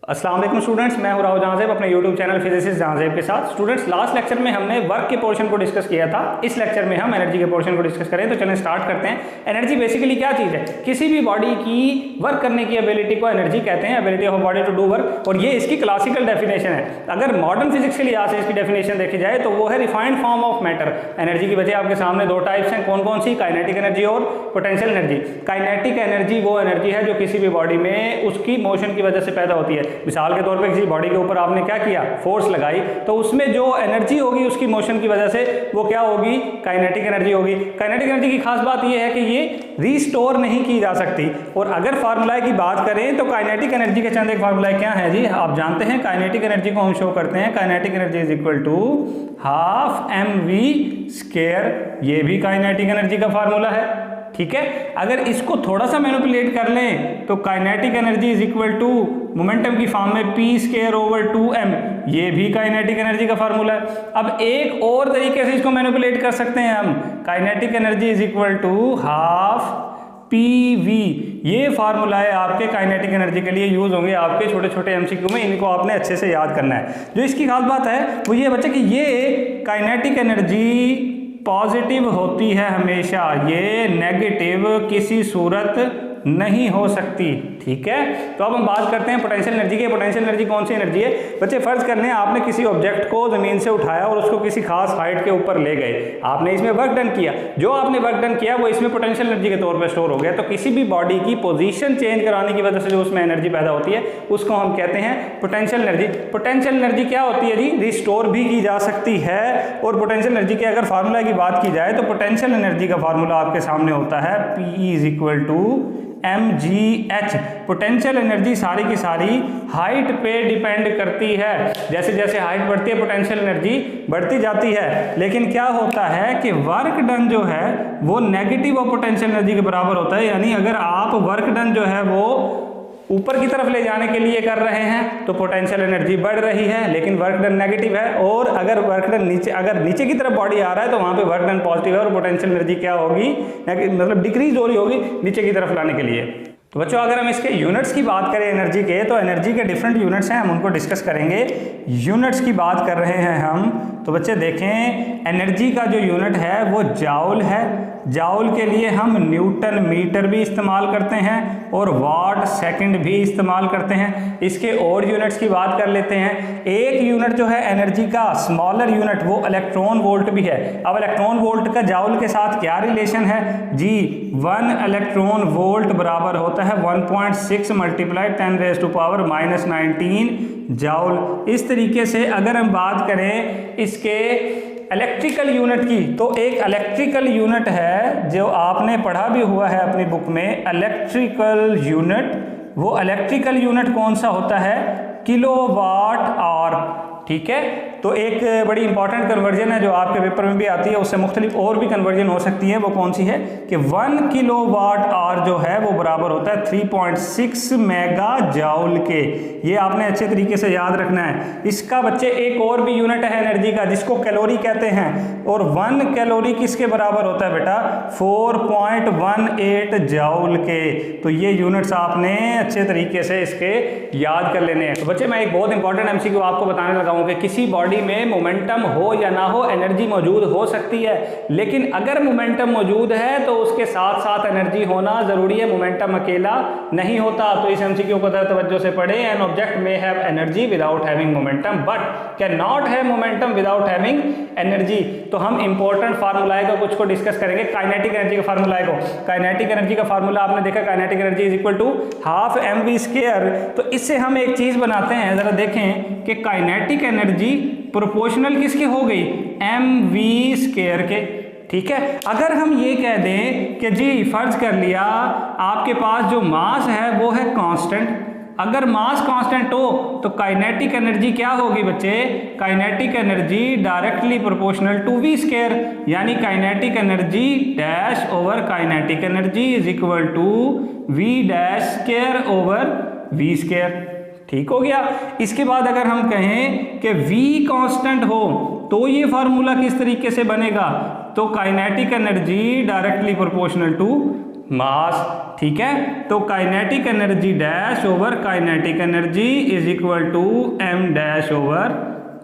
अस्सलाम वालेकुम स्टूडेंट्स, मैं हूं राहुल जहांजेब अपने YouTube चैनल फिजिसिस्ट जहांजेब के साथ। स्टूडेंट्स, लास्ट लेक्चर में हमने वर्क के पोर्शन को डिस्कस किया था। इस लेक्चर में हम एनर्जी के पोर्शन को डिस्कस करें। तो चलें स्टार्ट करते हैं। एनर्जी बेसिकली क्या चीज़ है? किसी भी बॉडी की वर्क करने की एबिलिटी को एनर्जी कहते हैं, ability of body to do work. और ये इसकी क्लासिकल डेफिनेशन है। अगर मॉडर्न फिजिक्स के लिहाज से इसकी डेफिनेशन देखी जाए तो वो है refined form of matter. Energy की वजह आपके सामने दो टाइप्स हैं, कौन कौन सी? काइनेटिक एनर्जी और पोटेंशियल एनर्जी। काइनेटिक एनर्जी वो एनर्जी है जो किसी भी बॉडी में उसकी मोशन की वजह से पैदा होती है। मिसाल के तौर पर किसी बॉडी के ऊपर आपने क्या किया, फोर्स लगाई, तो उसमें जो एनर्जी होगी उसकी मोशन की वजह से वो क्या होगी? काइनेटिक एनर्जी होगी। काइनेटिक एनर्जी की खास बात ये है कि ये रीस्टोर नहीं की जा सकती। और अगर फार्मूला की बात करें तो काइनेटिक एनर्जी के चंद एक फार्मूला क्या है जी? आप जानते हैं काइनेटिक एनर्जी को हम शो करते हैं, kinetic energy is equal to half mv²। ये भी काइनेटिक एनर्जी का फार्मूला है, ठीक है। अगर इसको थोड़ा सा मैनिपुलेट कर लें तो kinetic energy is equal to momentum की फॉर्म में p²/2m। ये भी काइनेटिक एनर्जी का फार्मूला है। अब एक और तरीके से इसको मैनिपुलेट कर सकते हैं हम, kinetic energy is equal to half pv। ये फार्मूला है आपके काइनेटिक एनर्जी के लिए यूज होंगे आपके छोटे छोटे एमसीक्यू में। इनको आपने अच्छे से याद करना है। जो इसकी खास बात है वो ये बच्चे कि ये काइनेटिक एनर्जी पॉजिटिव होती है हमेशा, ये नेगेटिव किसी सूरत नहीं हो सकती, ठीक है। तो अब हम बात करते हैं पोटेंशियल एनर्जी की। पोटेंशियल एनर्जी कौन सी एनर्जी है बच्चे? फर्ज कर लें आपने किसी ऑब्जेक्ट को जमीन से उठाया और उसको किसी खास हाइट के ऊपर ले गए, आपने इसमें वर्क डन किया। जो आपने वर्क डन किया वो इसमें पोटेंशियल एनर्जी के तौर पर स्टोर हो गया। तो किसी भी बॉडी की पोजीशन चेंज कराने की वजह से जो उसमें एनर्जी पैदा होती है उसको हम कहते हैं पोटेंशियल एनर्जी। पोटेंशियल एनर्जी क्या होती है जी? रिस्टोर भी की जा सकती है। और पोटेंशियल एनर्जी के अगर फार्मूला की बात की जाए तो पोटेंशियल एनर्जी का फार्मूला आपके सामने होता है P is equal to mgh। Potential energy सारी की सारी हाइट पे डिपेंड करती है। जैसे जैसे हाइट बढ़ती है पोटेंशियल एनर्जी बढ़ती जाती है। लेकिन क्या होता है कि वर्क डन जो है वो नेगेटिव ऑफ पोटेंशियल एनर्जी के बराबर होता है। यानी अगर आप वर्क डन जो है वो ऊपर की तरफ ले जाने के लिए कर रहे हैं तो पोटेंशियल एनर्जी बढ़ रही है, लेकिन वर्क डन नेगेटिव है। और अगर वर्क डन अगर नीचे की तरफ बॉडी आ रहा है तो वहां पे वर्क डन पॉजिटिव है और पोटेंशियल एनर्जी क्या होगी? मतलब डिक्रीज हो रही होगी नीचे की तरफ लाने के लिए। तो बच्चों, अगर हम इसके यूनिट्स की बात करें एनर्जी के, तो एनर्जी के डिफरेंट यूनिट्स हैं, हम उनको डिस्कस करेंगे। यूनिट्स की बात कर रहे हैं हम, तो बच्चे देखें एनर्जी का जो यूनिट है वो जाउल है। जाउल के लिए हम न्यूटन मीटर भी इस्तेमाल करते हैं और वाट सेकंड भी इस्तेमाल करते हैं। इसके और यूनिट्स की बात कर लेते हैं। एक यूनिट जो है एनर्जी का स्मॉलर यूनिट वो इलेक्ट्रॉन वोल्ट भी है। अब इलेक्ट्रॉन वोल्ट का जाउल के साथ क्या रिलेशन है जी? 1 इलेक्ट्रॉन वोल्ट बराबर होता है 1.6 × 10⁻⁻⁹ जाउल। इस तरीके से अगर हम बात करें इसके इलेक्ट्रिकल यूनिट की, तो एक इलेक्ट्रिकल यूनिट है जो आपने पढ़ा भी हुआ है अपनी बुक में, इलेक्ट्रिकल यूनिट। वो इलेक्ट्रिकल यूनिट कौन सा होता है? किलोवाट आवर, ठीक है। तो एक बड़ी इंपॉर्टेंट कन्वर्जन है जो आपके पेपर में भी आती है, उससे मुख्तलिफ और भी कन्वर्जन हो सकती है। वो कौन सी है कि 1 किलोवाट आवर जो है वो बराबर होता है 3.6 मेगा जाउल के। ये आपने अच्छे तरीके से याद रखना है। इसका बच्चे एक और भी यूनिट है एनर्जी का जिसको कैलोरी कहते हैं। और 1 कैलोरी किसके बराबर होता है बेटा? 4.18 जाउल के। तो ये यूनिट्स आपने अच्छे तरीके से इसके याद कर लेने हैं। तो बच्चे, मैं एक बहुत इंपॉर्टेंट एमसीक्यू आपको बताने लगा हूं कि किसी बॉडी में मोमेंटम हो या ना हो, एनर्जी मौजूद हो सकती है। लेकिन अगर मोमेंटम मौजूद है तो उसके साथ साथ एनर्जी होना जरूरी है, मोमेंटम अकेला नहीं होता। तो इस एमसीक्यू को तवज्जो से पढ़ें। An object may have energy without having momentum but can not have momentum without having energy. तो हम इंपॉर्टेंट फार्मूलाए को कुछ को डिस्कस करेंगे। काइनेटिक एनर्जी के फार्मूलाए को, काइनेटिक एनर्जी का फार्मूला आपने देखा, kinetic energy is equal to half mv²। तो इससे हम एक चीज बनाते हैं, जरा देखें कि काइनेटिक एनर्जी प्रोपोर्शनल किसके हो गई? mv² के, ठीक है। अगर हम ये कह दें कि जी फर्ज कर लिया आपके पास जो मास है वो है कांस्टेंट। अगर मास कांस्टेंट हो तो काइनेटिक एनर्जी क्या होगी बच्चे? Kinetic energy directly proportional to v²। यानी kinetic energy dash over kinetic energy is equal to v' over v², ठीक हो गया। इसके बाद अगर हम कहें कि v कांस्टेंट हो तो ये फार्मूला किस तरीके से बनेगा? तो kinetic energy directly proportional to mass, ठीक है। तो kinetic energy dash over kinetic energy is equal to m dash over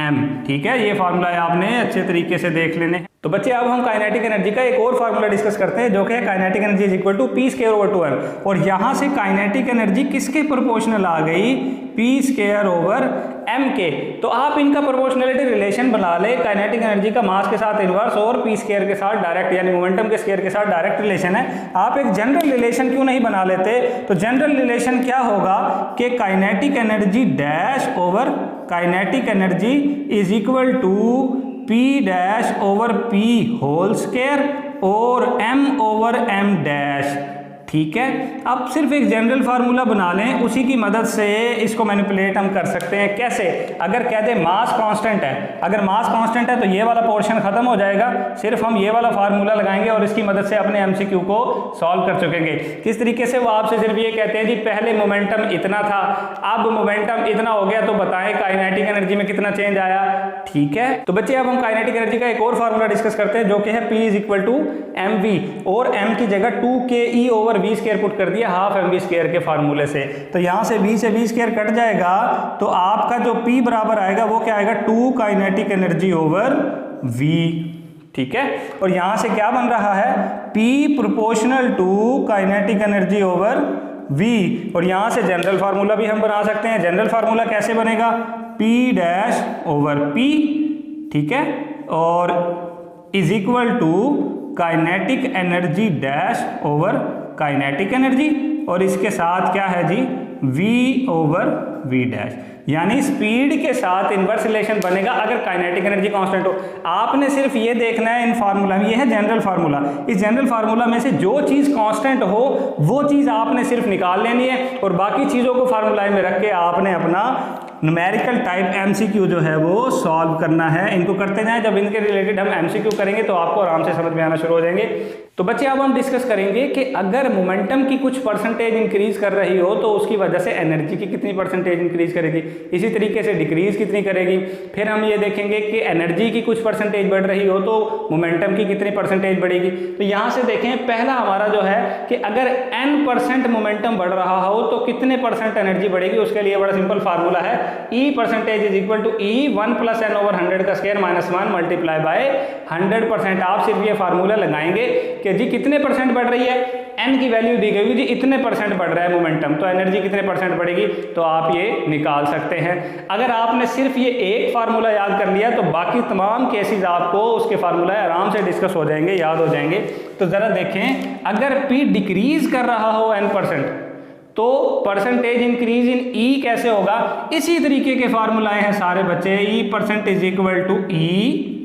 m, ठीक है। ये फार्मूला आपने अच्छे तरीके से देख लेने हैं। तो बच्चे अब हम काइनेटिक एनर्जी का एक और फार्मूला डिस्कस करते हैं जो कि है kinetic energy is equal to P square over 2m, और यहाँ से काइनेटिक एनर्जी किसके प्रोपोर्शनल आ गई, पी स्क्वायर ओवर m के। तो आप इनका प्रोपोर्शनलिटी रिलेशन बना ले, काइनेटिक एनर्जी का मास के साथ इनवर्स और पी स्क्वायर के साथ डायरेक्ट, यानी मोमेंटम के स्क्वायर के साथ डायरेक्ट रिलेशन है। आप एक जनरल रिलेशन क्यों नहीं बना लेते? तो जनरल रिलेशन क्या होगा कि kinetic energy dash over kinetic energy is equal to P dash over P whole square और M ओवर M डैश, ठीक है। अब सिर्फ एक जनरल फार्मूला बना लें, उसी की मदद से इसको मैनिपुलेट हम कर सकते हैं। कैसे? अगर कह दें मास कांस्टेंट है, अगर मास कांस्टेंट है तो ये वाला पोर्शन खत्म हो जाएगा, सिर्फ हम ये वाला फार्मूला लगाएंगे और इसकी मदद से अपने एमसीक्यू को सॉल्व कर चुकेंगे। किस तरीके से? वो आपसे सिर्फ ये कहते हैं जी पहले मोमेंटम इतना था, अब मोमेंटम इतना हो गया, तो बताएं काइनेटिक एनर्जी में कितना चेंज आया, ठीक है। तो बच्चे अब हम काइनेटिक एनर्जी का एक और फार्मूला डिस्कस करते हैं जो कि है P is equal to mv, और m की जगह 2ke over v square put कर दिया हाफ mv स्क्वायर के फार्मूले से। तो यहां से v से v स्क्वायर कट जाएगा, तो आपका जो P बराबर आएगा वो क्या आएगा, 2 काइनेटिक एनर्जी ओवर v, ठीक है। और यहां से क्या बन रहा है, P proportional to kinetic energy over v, और यहां से जनरल फार्मूला भी हम बना सकते हैं। जनरल फार्मूला कैसे बनेगा, P डैश ओवर P, ठीक है, और is equal to kinetic energy dash over kinetic energy, और इसके साथ क्या है जी, v ओवर v डैश, यानी स्पीड के साथ इनवर्स रिलेशन बनेगा अगर काइनेटिक एनर्जी कांस्टेंट हो। आपने सिर्फ ये देखना है इन फार्मूला में, ये है जनरल फार्मूला, इस जनरल फार्मूला में से जो चीज़ कांस्टेंट हो वो चीज़ आपने सिर्फ निकाल लेनी है, और बाकी चीज़ों को फार्मूला में रख के आपने अपना न्यूमेरिकल टाइप एमसीक्यू जो है वो सॉल्व करना है। इनको करते जाएं, जब इनके रिलेटेड हम एमसीक्यू करेंगे तो आपको आराम से समझ में आना शुरू हो जाएंगे। तो बच्चे अब हम डिस्कस करेंगे कि अगर मोमेंटम की कुछ परसेंटेज इंक्रीज कर रही हो तो उसकी वजह से एनर्जी की कितनी परसेंटेज इंक्रीज करेगी, इसी तरीके से डिक्रीज कितनी करेगी। फिर हम ये देखेंगे कि एनर्जी की कुछ परसेंटेज बढ़ रही हो तो मोमेंटम की कितनी परसेंटेज बढ़ेगी। तो यहाँ से देखें, पहला हमारा जो है कि अगर n% मोमेंटम बढ़ रहा हो तो कितने परसेंट एनर्जी बढ़ेगी, उसके लिए बड़ा सिंपल फार्मूला है, E percentage is equal to E 1 plus n over 100 का स्क्वायर माइनस 1 मल्टीप्लाई बाय 100%। आप सिर्फ ये फार्मूला लगाएंगे कि जी कितने परसेंट बढ़ रही है, n की वैल्यू दी गई जी इतने परसेंट बढ़ रहा है मोमेंटम, तो एनर्जी कितने परसेंट बढ़ेगी, तो आप ये निकाल सकते हैं। अगर आपने सिर्फ ये एक फार्मूला याद कर लिया तो बाकी तमाम केसेस आपको उसके फार्मूला आराम से डिस्कस हो जाएंगे, याद हो जाएंगे। तो ज़रा देखें, अगर P डिक्रीज कर रहा हो n% तो परसेंटेज इंक्रीज इन E कैसे होगा, इसी तरीके के फार्मूलाए हैं सारे बच्चे। E percent is equal to E,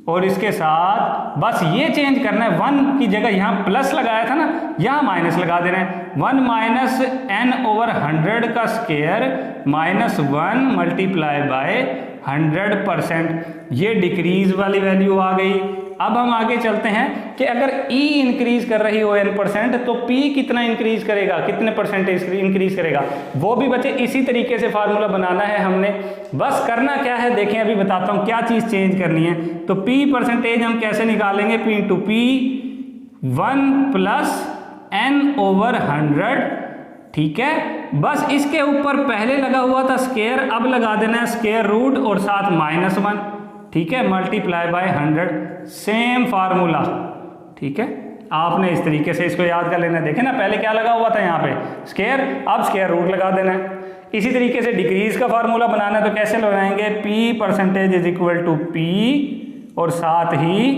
और इसके साथ बस ये चेंज करना है, 1 की जगह यहाँ प्लस लगाया था ना, यहाँ माइनस लगा देना है, 1 माइनस n ओवर 100 का स्क्वायर माइनस 1 मल्टीप्लाई बाय 100%। ये डिक्रीज वाली वैल्यू आ गई। अब हम आगे चलते हैं कि अगर E इंक्रीज कर रही हो n% तो P कितना इंक्रीज करेगा, कितने परसेंटेज इंक्रीज करेगा, वो भी बच्चे इसी तरीके से फार्मूला बनाना है हमने। बस करना क्या है देखें, अभी बताता हूँ क्या चीज़ चेंज करनी है। तो P परसेंटेज हम कैसे निकालेंगे, P into P 1 plus n over 100, ठीक है। बस इसके ऊपर पहले लगा हुआ था स्क्वायर, अब लगा देना है स्क्वायर रूट और साथ माइनस 1, ठीक है, मल्टीप्लाई बाय 100, सेम फार्मूला, ठीक है। आपने इस तरीके से इसको याद कर लेना है। देखें ना, पहले क्या लगा हुआ था यहाँ पे स्क्वायर, अब स्क्वायर रूट लगा देना है। इसी तरीके से डिक्रीज का फार्मूला बनाना है तो कैसे लगाएंगे, P percentage is equal to P और साथ ही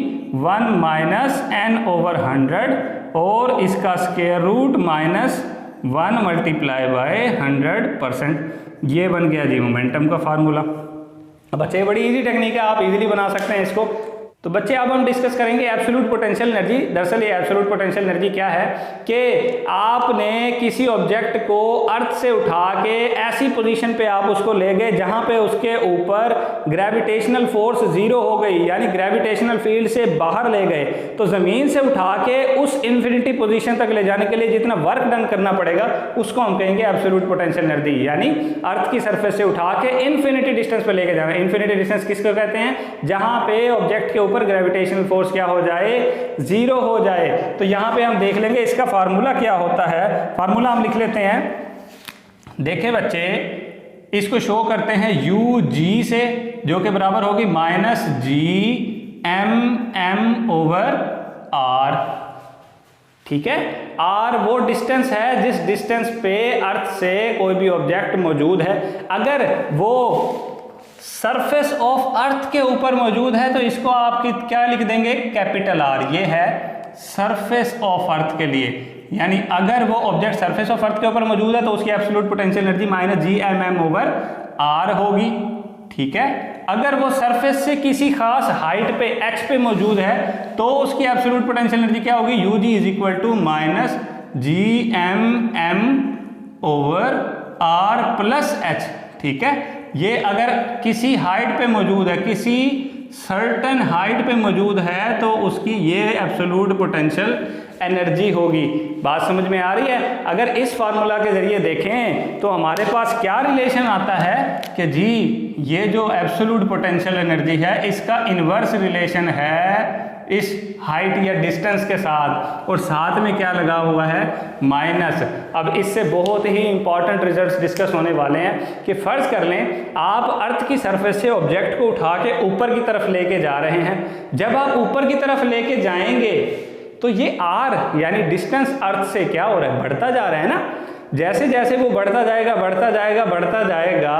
1 माइनस n ओवर 100 और इसका square root minus 1 multiply by 100%। ये बन गया जी मोमेंटम का फार्मूला। अब बच्चे बड़ी इजी टेक्निक है, आप इजीली बना सकते हैं इसको। तो बच्चे अब हम डिस्कस करेंगे एब्सोल्यूट पोटेंशियल एनर्जी। दरअसल ये एब्सोल्यूट पोटेंशियल एनर्जी क्या है कि आपने किसी ऑब्जेक्ट को अर्थ से उठा के ऐसी पोजीशन पे आप उसको ले गए जहां पे उसके ऊपर ग्रेविटेशनल फोर्स जीरो हो गई, यानी ग्रेविटेशनल फील्ड से बाहर ले गए। तो ज़मीन से उठा के उस इन्फिनिटी पोजीशन तक ले जाने के लिए जितना वर्क डन करना पड़ेगा उसको हम कहेंगे एब्सोल्यूट पोटेंशियल एनर्जी, यानी अर्थ की सरफेस से उठा के इन्फिनिटी डिस्टेंस पे लेके जाना। इन्फिनिटी डिस्टेंस किसको कहते हैं, जहां पे ऑब्जेक्ट के ऊपर ऊपर ग्रेविटेशनल फोर्स क्या हो जाए, जीरो हो जाए। तो यहाँ पे हम देख लेंगे इसका फार्मूला क्या होता है। फार्मूला हम लिख लेते हैं, देखें बच्चे, इसको शो करते हैं यू जी से, जो कि बराबर होगी minus G M over R. ठीक है, आर वो डिस्टेंस है जिस डिस्टेंस पे अर्थ से कोई भी ऑब्जेक्ट मौजूद है। अगर वो सरफेस ऑफ अर्थ के ऊपर मौजूद है तो इसको आप क्या लिख देंगे, कैपिटल आर। ये है सरफेस ऑफ अर्थ के लिए, यानी अगर वो ऑब्जेक्ट सरफेस ऑफ अर्थ के ऊपर मौजूद है तो उसकी absolute potential energy minus G M over R होगी। ठीक है, अगर वो सरफेस से किसी खास हाइट पे एच पे मौजूद है तो उसकी एब्सोल्यूट पोटेंशियल एनर्जी क्या होगी, U G is equal to minus G M over R plus H. ठीक है, ये अगर किसी हाइट पे मौजूद है, किसी सर्टेन हाइट पे मौजूद है तो उसकी ये एब्सोल्यूट पोटेंशियल एनर्जी होगी। बात समझ में आ रही है। अगर इस फार्मूला के जरिए देखें तो हमारे पास क्या रिलेशन आता है कि जी ये जो एब्सोल्यूट पोटेंशियल एनर्जी है इसका इन्वर्स रिलेशन है इस हाइट या डिस्टेंस के साथ, और साथ में क्या लगा हुआ है, माइनस। अब इससे बहुत ही इंपॉर्टेंट रिजल्ट्स डिस्कस होने वाले हैं कि फर्ज कर लें आप अर्थ की सरफेस से ऑब्जेक्ट को उठा के ऊपर की तरफ लेके जा रहे हैं। जब आप ऊपर की तरफ लेके जाएंगे तो ये आर यानी डिस्टेंस अर्थ से क्या हो रहा है, बढ़ता जा रहा है ना। जैसे जैसे वो बढ़ता जाएगा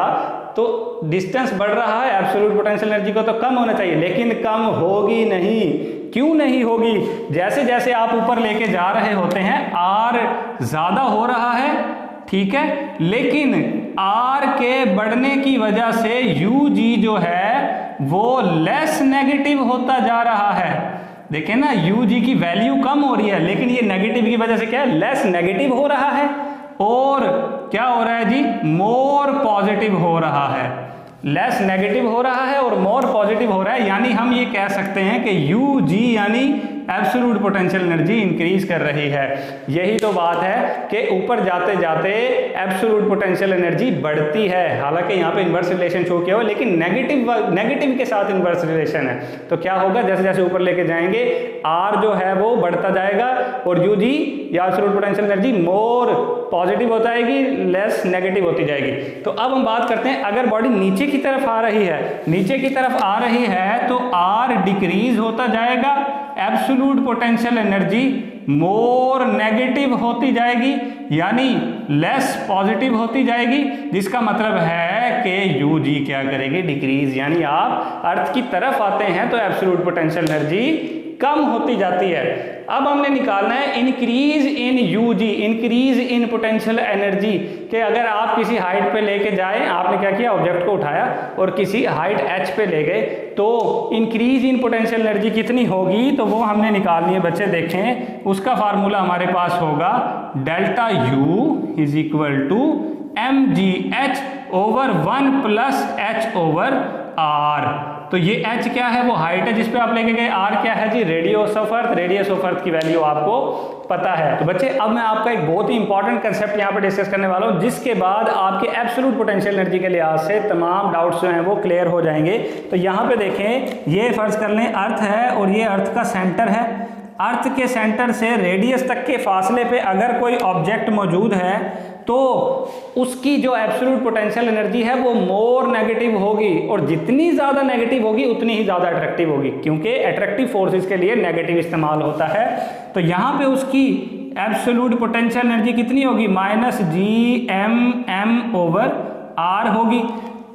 तो डिस्टेंस बढ़ रहा है, एब्सोल्यूट पोटेंशियल एनर्जी को तो कम होना चाहिए, लेकिन कम होगी नहीं। क्यों नहीं होगी, जैसे जैसे आप ऊपर लेके जा रहे होते हैं आर ज्यादा हो रहा है। ठीक है, लेकिन आर के बढ़ने की वजह से यू जी जो है वो लेस नेगेटिव होता जा रहा है। देखें ना, यू जी की वैल्यू कम हो रही है लेकिन ये नेगेटिव की वजह से क्या है, लेस नेगेटिव हो रहा है। और क्या हो रहा है जी, मोर पॉजिटिव हो रहा है। लेस नेगेटिव हो रहा है और मोर पॉजिटिव हो रहा है, यानी हम ये कह सकते हैं कि यू जी यानी एब्सोल्यूट पोटेंशियल एनर्जी इंक्रीज कर रही है। यही तो बात है कि ऊपर जाते जाते एब्सोल्यूट पोटेंशियल एनर्जी बढ़ती है। हालांकि यहाँ पे इन्वर्स रिलेशन शो किया हुआ, लेकिन नेगेटिव के साथ इन्वर्स रिलेशन है। तो क्या होगा, जैसे जैसे ऊपर लेके जाएंगे आर जो है वो बढ़ता जाएगा और यू जी या absolute potential energy more positive होता जाएगी, लेस नेगेटिव होती जाएगी। तो अब हम बात करते हैं, अगर बॉडी नीचे की तरफ आ रही है, नीचे की तरफ आ रही है तो आर डिक्रीज होता जाएगा, absolute potential energy more negative होती जाएगी यानी लेस पॉजिटिव होती जाएगी, जिसका मतलब है कि यू जी क्या करेगी, डिक्रीज। यानी आप अर्थ की तरफ आते हैं तो एब्सोल्यूट पोटेंशियल एनर्जी कम होती जाती है। अब हमने निकालना है increase in U G, increase in potential energy, कि अगर आप किसी हाइट पे लेके जाएं, आपने क्या किया, ऑब्जेक्ट को उठाया और किसी हाइट एच पे ले गए तो इंक्रीज इन पोटेंशियल एनर्जी कितनी होगी, तो वो हमने निकालनी है बच्चे। देखें, उसका फार्मूला हमारे पास होगा delta U is equal to M G H over 1 plus H over R. तो ये h क्या है, वो हाइट है जिस पे आप लेके गए, r क्या है जी, radius of earth. Radius of earth की वैल्यू आपको पता है। तो बच्चे अब मैं आपका एक बहुत ही इंपॉर्टेंट कंसेप्ट यहाँ पे डिस्कस करने वाला हूँ, जिसके बाद आपके एब्सोल्यूट पोटेंशियल एनर्जी के लिहाज से तमाम डाउट्स जो हैं वो क्लियर हो जाएंगे। तो यहाँ पे देखें, ये फर्ज कर लें अर्थ है और ये अर्थ का सेंटर है। अर्थ के सेंटर से रेडियस तक के फासले पे अगर कोई ऑब्जेक्ट मौजूद है तो उसकी जो एब्सोल्यूट पोटेंशियल एनर्जी है वो मोर नेगेटिव होगी, और जितनी ज़्यादा नेगेटिव होगी उतनी ही ज़्यादा अट्रैक्टिव होगी, क्योंकि अट्रैक्टिव फोर्सेस के लिए नेगेटिव इस्तेमाल होता है। तो यहाँ पे उसकी एब्सोल्यूट पोटेंशियल एनर्जी कितनी होगी, minus G M over R होगी।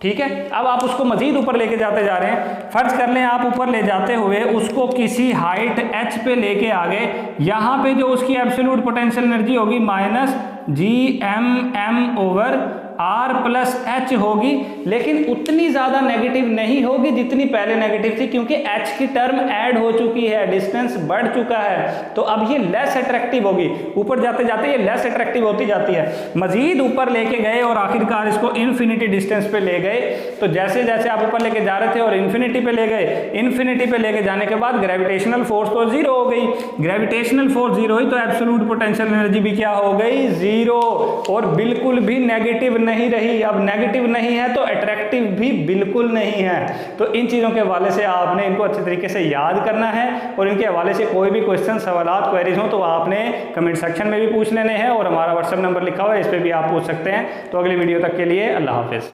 ठीक है, अब आप उसको मजीद ऊपर लेके जाते जा रहे हैं। फर्ज कर लें आप ऊपर ले जाते हुए उसको किसी हाइट h पे लेके आ गए, यहाँ पे जो उसकी एब्सोल्यूट पोटेंशियल एनर्जी होगी minus G M over R plus H होगी, लेकिन उतनी ज़्यादा नेगेटिव नहीं होगी जितनी पहले नेगेटिव थी, क्योंकि एच की टर्म ऐड हो चुकी है, डिस्टेंस बढ़ चुका है। तो अब ये लेस अट्रैक्टिव होगी, ऊपर जाते जाते ये लेस अट्रैक्टिव होती जाती है। मजीद ऊपर लेके गए और आखिरकार इसको इन्फिनिटी डिस्टेंस पे ले गए। तो जैसे जैसे आप ऊपर लेके जा रहे थे और इन्फिनिटी पे ले गए, इन्फिनिटी पे लेके जाने के बाद ग्रेविटेशनल फोर्स तो जीरो हो गई। ग्रेविटेशनल फोर्स जीरो हुई तो एब्सोल्यूट पोटेंशियल एनर्जी भी क्या हो गई, जीरो, और बिल्कुल भी नेगेटिव नहीं रही, अब नेगेटिव नहीं है तो अट्रैक्टिव भी बिल्कुल नहीं है। तो इन चीज़ों के हवाले से आपने इनको अच्छे तरीके से याद करना है और इनके हवाले से कोई भी क्वेश्चन, सवालात, क्वेरीज हो तो आपने कमेंट सेक्शन में भी पूछ लेने हैं और हमारा व्हाट्सएप नंबर लिखा हुआ है, इस पर भी आप पूछ सकते हैं। तो अगली वीडियो तक के लिए अल्लाह हाफिज़।